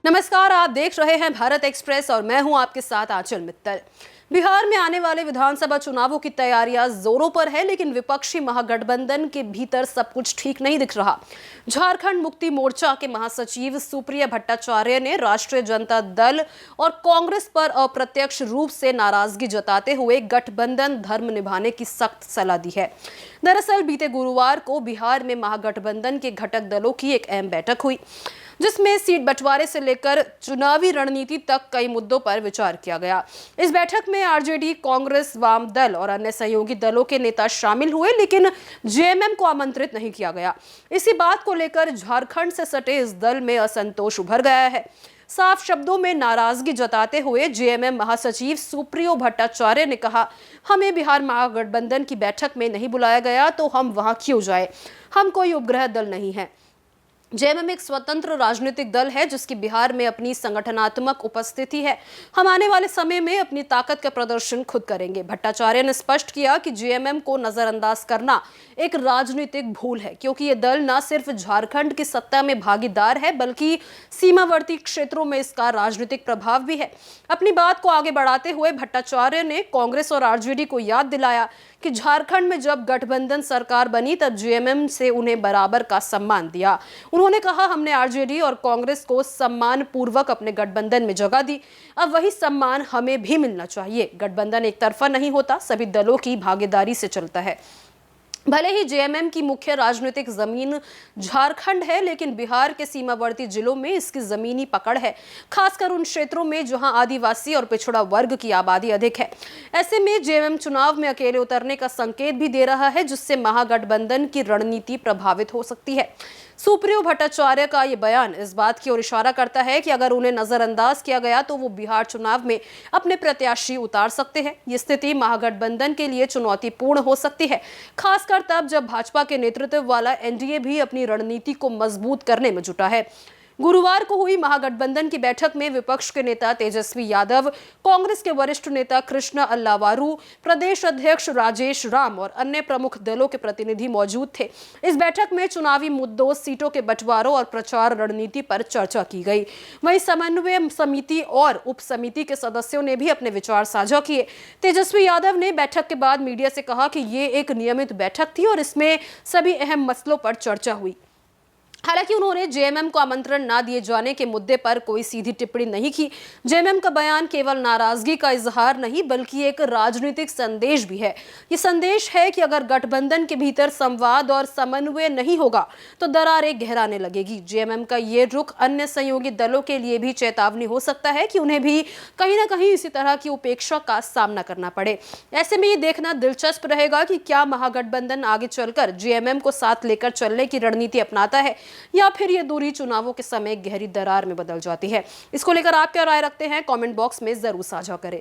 नमस्कार, आप देख रहे हैं भारत एक्सप्रेस और मैं हूं आपके साथ आंचल मित्तल। बिहार में आने वाले विधानसभा चुनावों की तैयारियां जोरों पर है, लेकिन विपक्षी महागठबंधन के भीतर सब कुछ ठीक नहीं दिख रहा। झारखंड मुक्ति मोर्चा के महासचिव सुप्रिया भट्टाचार्य ने राष्ट्रीय जनता दल और कांग्रेस पर अप्रत्यक्ष रूप से नाराजगी जताते हुए गठबंधन धर्म निभाने की सख्त सलाह दी है। दरअसल बीते गुरुवार को बिहार में महागठबंधन के घटक दलों की एक अहम बैठक हुई, जिसमें सीट बंटवारे से लेकर चुनावी रणनीति तक कई मुद्दों पर विचार किया गया। इस बैठक में आरजेडी, कांग्रेस, वाम दल और अन्य सहयोगी दलों के नेता शामिल हुए, लेकिन जेएमएम को आमंत्रित नहीं किया गया। इसी बात को लेकर झारखंड से सटे इस दल में असंतोष उभर गया है। साफ शब्दों में नाराजगी जताते हुए जेएमएम महासचिव सुप्रियो भट्टाचार्य ने कहा, हमें बिहार महागठबंधन की बैठक में नहीं बुलाया गया तो हम वहां क्यों जाए। हम कोई उपग्रह दल नहीं है। जेएमएम एक स्वतंत्र राजनीतिक दल है जिसकी बिहार में अपनी संगठनात्मक उपस्थिति है। हम आने वाले समय में अपनी ताकत का प्रदर्शन खुद करेंगे। भट्टाचार्य ने स्पष्ट किया कि जेएमएम को नजरअंदाज करना एक राजनीतिक भूल है, क्योंकि ये दल न सिर्फ झारखंड की सत्ता में भागीदार है, बल्कि सीमावर्ती क्षेत्रों में इसका राजनीतिक प्रभाव भी है। अपनी बात को आगे बढ़ाते हुए भट्टाचार्य ने कांग्रेस और आरजेडी को याद दिलाया कि झारखंड में जब गठबंधन सरकार बनी तब जेएमएम से उन्हें बराबर का सम्मान दिया। उन्होंने कहा, हमने आरजेडी और कांग्रेस को सम्मान पूर्वक अपने गठबंधन में जगह दी, अब वही सम्मान हमें भी मिलना चाहिए। गठबंधन एक तरफा नहीं होता, सभी दलों की भागीदारी से चलता है। भले ही जेएमएम की मुख्य राजनीतिक जमीन झारखंड है, लेकिन बिहार के सीमावर्ती जिलों में इसकी जमीनी पकड़ है, खासकर उन क्षेत्रों में जहां आदिवासी और पिछड़ा वर्ग की आबादी अधिक है। ऐसे में जेएमएम चुनाव में अकेले उतरने का संकेत भी दे रहा है, जिससे महागठबंधन की रणनीति प्रभावित हो सकती है। सुप्रियो भट्टाचार्य का यह बयान इस बात की ओर इशारा करता है कि अगर उन्हें नजरअंदाज किया गया तो वो बिहार चुनाव में अपने प्रत्याशी उतार सकते हैं। ये स्थिति महागठबंधन के लिए चुनौतीपूर्ण हो सकती है, खासकर तब जब भाजपा के नेतृत्व वाला एनडीए भी अपनी रणनीति को मजबूत करने में जुटा है। गुरुवार को हुई महागठबंधन की बैठक में विपक्ष के नेता तेजस्वी यादव, कांग्रेस के वरिष्ठ नेता कृष्ण अल्लावारू, प्रदेश अध्यक्ष राजेश राम और अन्य प्रमुख दलों के प्रतिनिधि मौजूद थे। इस बैठक में चुनावी मुद्दों, सीटों के बंटवारों और प्रचार रणनीति पर चर्चा की गई। वहीं समन्वय समिति और उप समिति के सदस्यों ने भी अपने विचार साझा किए। तेजस्वी यादव ने बैठक के बाद मीडिया से कहा कि ये एक नियमित बैठक थी और इसमें सभी अहम मसलों पर चर्चा हुई। हालांकि उन्होंने जेएमएम को आमंत्रण न दिए जाने के मुद्दे पर कोई सीधी टिप्पणी नहीं की। जेएमएम का बयान केवल नाराजगी का इजहार नहीं, बल्कि एक राजनीतिक संदेश भी है। ये संदेश है कि अगर गठबंधन के भीतर संवाद और समन्वय नहीं होगा तो दरारें गहराने लगेगी। जेएमएम का ये रुख अन्य सहयोगी दलों के लिए भी चेतावनी हो सकता है कि उन्हें भी कहीं ना कहीं इसी तरह की उपेक्षा का सामना करना पड़े। ऐसे में ये देखना दिलचस्प रहेगा कि क्या महागठबंधन आगे चलकर जेएमएम को साथ लेकर चलने की रणनीति अपनाता है, या फिर ये दूरी चुनावों के समय गहरी दरार में बदल जाती है। इसको लेकर आप क्या राय रखते हैं, कमेंट बॉक्स में जरूर साझा करें।